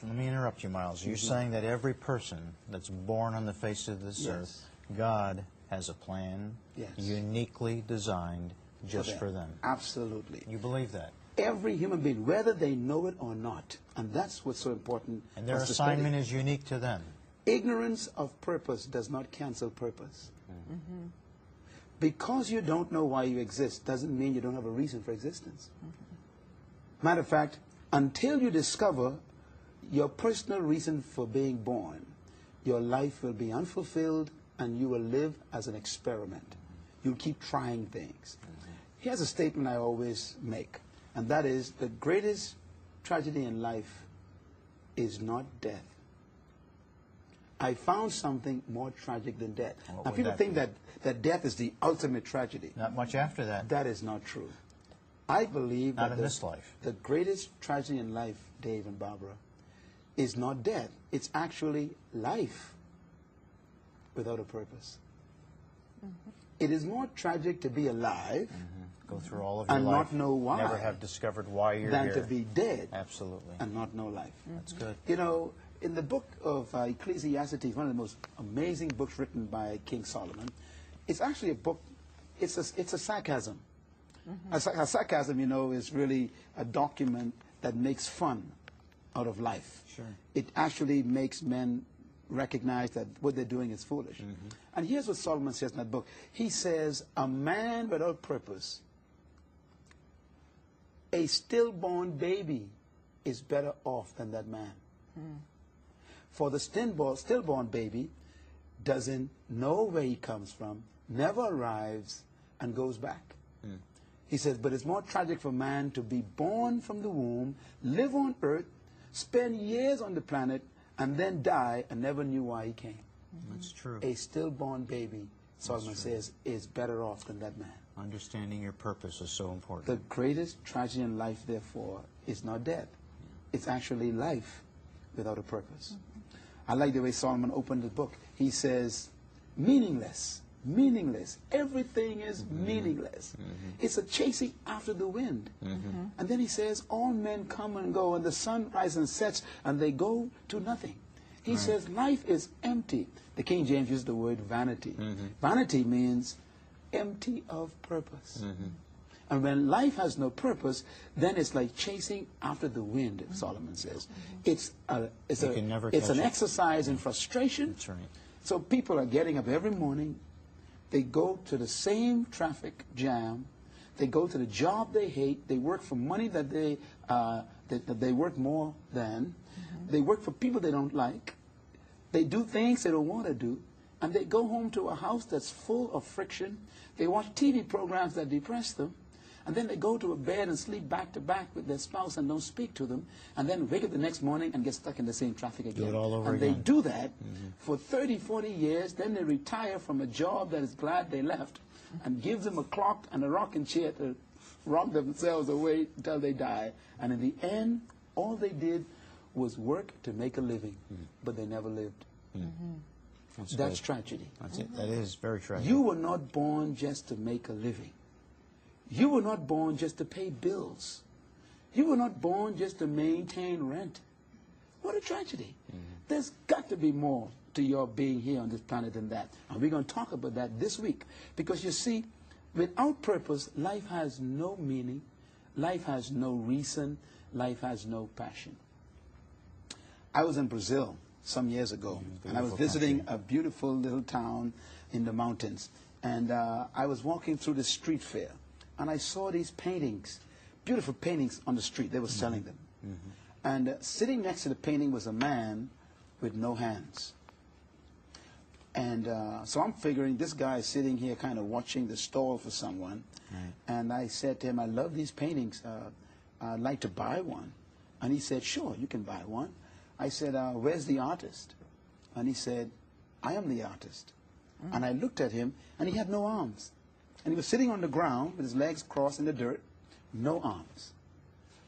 Let me interrupt you, Myles. You're saying that every person that's born on the face of this earth, God has a plan uniquely designed just for them. Absolutely. You believe that? Every human being, whether they know it or not, and that's what's so important. And their assignment is unique to them. Ignorance of purpose does not cancel purpose. Because you don't know why you exist doesn't mean you don't have a reason for existence. Matter of fact, until you discover your personal reason for being born, your life will be unfulfilled and you will live as an experiment. You'll keep trying things. Here's a statement I always make, and that is the greatest tragedy in life is not death. I found something more tragic than death. Now, people think that death is the ultimate tragedy. Not much after that. That is not true. I believe not that in this life. The greatest tragedy in life, Dave and Barbara, is not death. It's actually life without a purpose. It is more tragic to be alive go through all of your and life, not know why, never have discovered why you're than here. to be dead Absolutely. and not know life. That's good. You know, in the book of Ecclesiastes, one of the most amazing books written by King Solomon, it's actually a book, it's a sarcasm. A sarcasm, you know, is really a document that makes fun out of life. Sure. It actually makes men recognize that what they're doing is foolish. And here's what Solomon says in that book. He says, a man without purpose, a stillborn baby is better off than that man. For the stillborn baby doesn't know where he comes from, never arrives, and goes back. He says, but it's more tragic for man to be born from the womb, live on earth, spend years on the planet, and then die and never knew why he came. That's true. A stillborn baby, Solomon says, is better off than that man. Understanding your purpose is so important. The greatest tragedy in life, therefore, is not death. It's actually life without a purpose. I like the way Solomon opened the book. He says, meaningless, meaningless. Everything is meaningless. It's a chasing after the wind. And then he says, all men come and go, and the sun rises and sets, and they go to nothing. He says, life is empty. The King James used the word vanity. Vanity means empty of purpose. And when life has no purpose, then it's like chasing after the wind, Solomon says. It's an exercise in frustration. That's right. So people are getting up every morning. They go to the same traffic jam. They go to the job they hate. They work for money that they work more than. They work for people they don't like. They do things they don't want to do. And they go home to a house that's full of friction. They watch TV programs that depress them. And then they go to a bed and sleep back to back with their spouse and don't speak to them. And then wake up the next morning and get stuck in the same traffic again. Do it all over and again. they do that for 30, 40 years. Then they retire from a job that is glad they left and give them a clock and a rocking chair to rock themselves away until they die. And in the end, all they did was work to make a living, but they never lived. That's tragedy. That's it. That is very tragic. You were not born just to make a living. You were not born just to pay bills. You were not born just to maintain rent. What a tragedy. There's got to be more to your being here on this planet than that. And we're going to talk about that this week. Because you see, without purpose, life has no meaning. Life has no reason. Life has no passion. I was in Brazil some years ago, and I was visiting a beautiful little town in the mountains. And I was walking through the street fair, and I saw these paintings, beautiful paintings on the street. They were selling them. And sitting next to the painting was a man with no hands. And so I'm figuring this guy is sitting here kind of watching the stall for someone. And I said to him, I love these paintings. I'd like to buy one. And he said, sure, you can buy one. I said, where's the artist? And he said, I am the artist. And I looked at him, and he had no arms. And he was sitting on the ground with his legs crossed in the dirt, no arms.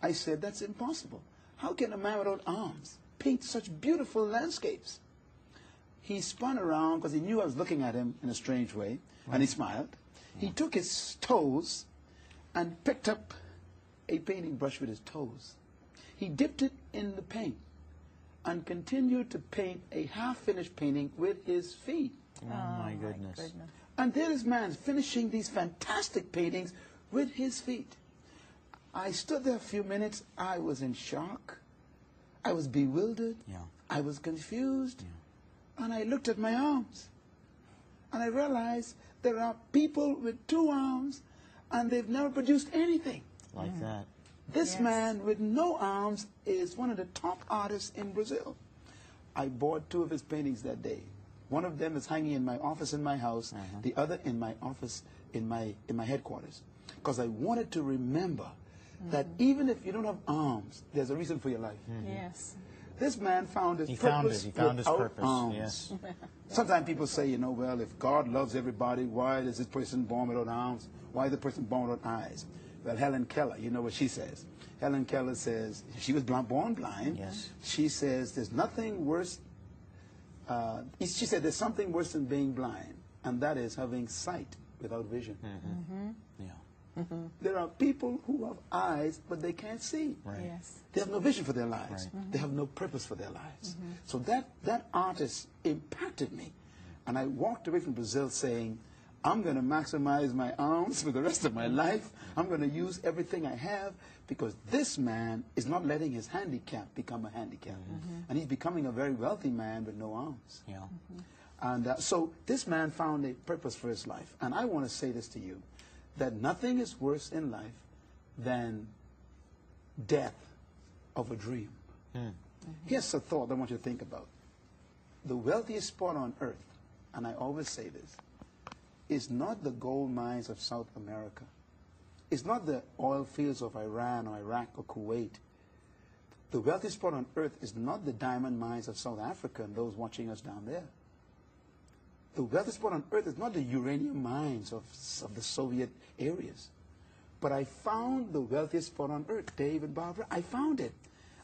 I said, that's impossible. How can a man without arms paint such beautiful landscapes? He spun around because he knew I was looking at him in a strange way, and he smiled. He took his toes and picked up a painting brush with his toes. He dipped it in the paint, and continued to paint a half-finished painting with his feet. Oh, my goodness. And there is man finishing these fantastic paintings with his feet. I stood there a few minutes. I was in shock. I was bewildered. Yeah. I was confused. Yeah. And I looked at my arms. And I realized there are people with 2 arms and they've never produced anything. Like that. This man with no arms is one of the top artists in Brazil. I bought 2 of his paintings that day. One of them is hanging in my office in my house, the other in my office in my headquarters. Because I wanted to remember that even if you don't have arms, there's a reason for your life. Yes. This man found his He purpose found his purpose. arms. Yes. Sometimes people say, you know, well, if God loves everybody, why is this person born without arms? Why is the person born without eyes? Well, Helen Keller, you know what she says. Helen Keller says, she was born blind. Yes. She says, there's nothing worse, she said, there's something worse than being blind, and that is having sight without vision. Yeah. There are people who have eyes, but they can't see. Right. Yes. They have no vision for their lives. Right. They have no purpose for their lives. So that artist impacted me. And I walked away from Brazil saying, I'm going to maximize my arms for the rest of my life. I'm going to use everything I have, because this man is not letting his handicap become a handicap. And he's becoming a very wealthy man with no arms. Yeah. And so this man found a purpose for his life. And I want to say this to you, that nothing is worse in life than death of a dream. Here's a thought I want you to think about. The wealthiest spot on earth, and I always say this, is not the gold mines of South America. It's not the oil fields of Iran or Iraq or Kuwait. The wealthiest spot on earth is not the diamond mines of South Africa and those watching us down there. The wealthiest spot on earth is not the uranium mines of the Soviet areas. But I found the wealthiest spot on earth, Dave and Barbara. I found it.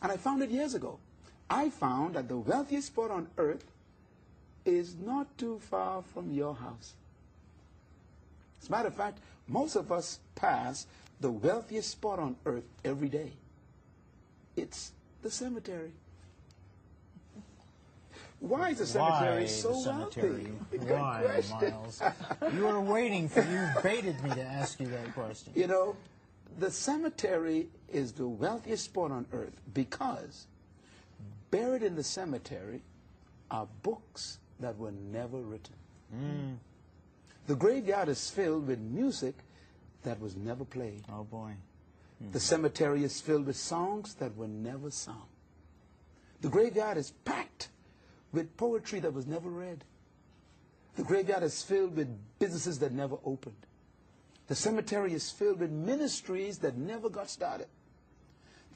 And I found it years ago. I found that the wealthiest spot on earth is not too far from your house. As a matter of fact, most of us pass the wealthiest spot on earth every day. It's the cemetery. Why is the cemetery so wealthy? Why, Myles? You were waiting for you baited me to ask you that question. You know, the cemetery is the wealthiest spot on earth because buried in the cemetery are books that were never written. The graveyard is filled with music that was never played. Oh, boy. The cemetery is filled with songs that were never sung. The graveyard is packed with poetry that was never read. The graveyard is filled with businesses that never opened. The cemetery is filled with ministries that never got started.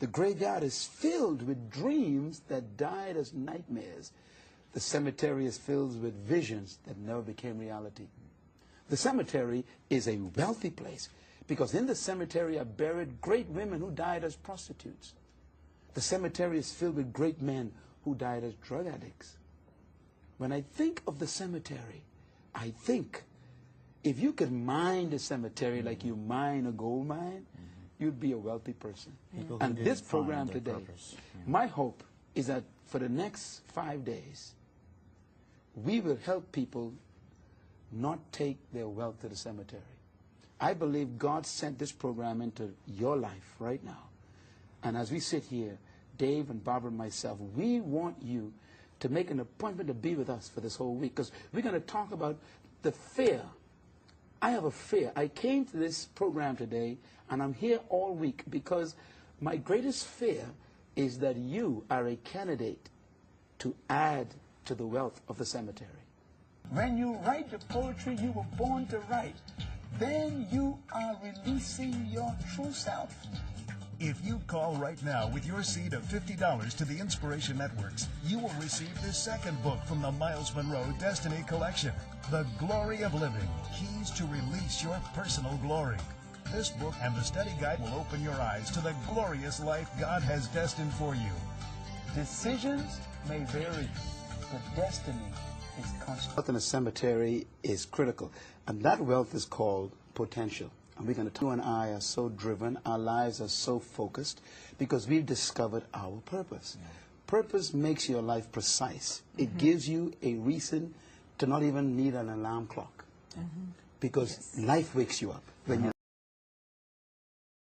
The graveyard is filled with dreams that died as nightmares. The cemetery is filled with visions that never became reality. The cemetery is a wealthy place because in the cemetery are buried great women who died as prostitutes. The cemetery is filled with great men who died as drug addicts. When I think of the cemetery, I think if you could mine the cemetery like you mine a gold mine, you'd be a wealthy person. And this program today, my hope is that for the next 5 days, we will help people not take their wealth to the cemetery. I believe God sent this program into your life right now. And as we sit here, Dave and Barbara and myself, we want you to make an appointment to be with us for this whole week, because we're going to talk about the fear. I have a fear. I came to this program today, and I'm here all week because my greatest fear is that you are a candidate to add to the wealth of the cemetery. When you write the poetry you were born to write, then you are releasing your true self. If you call right now with your seed of $50 to the Inspiration Networks, you will receive the second book from the Myles Munroe Destiny Collection, The Glory of Living, Keys to Release Your Personal Glory. This book and the study guide will open your eyes to the glorious life God has destined for you. Decisions may vary, but destiny is constant. Wealth in a cemetery is critical, and that wealth is called potential. And we're going to, you and I are so driven, our lives are so focused, because we've discovered our purpose. Purpose makes your life precise. It gives you a reason to not even need an alarm clock. Because life wakes you up when you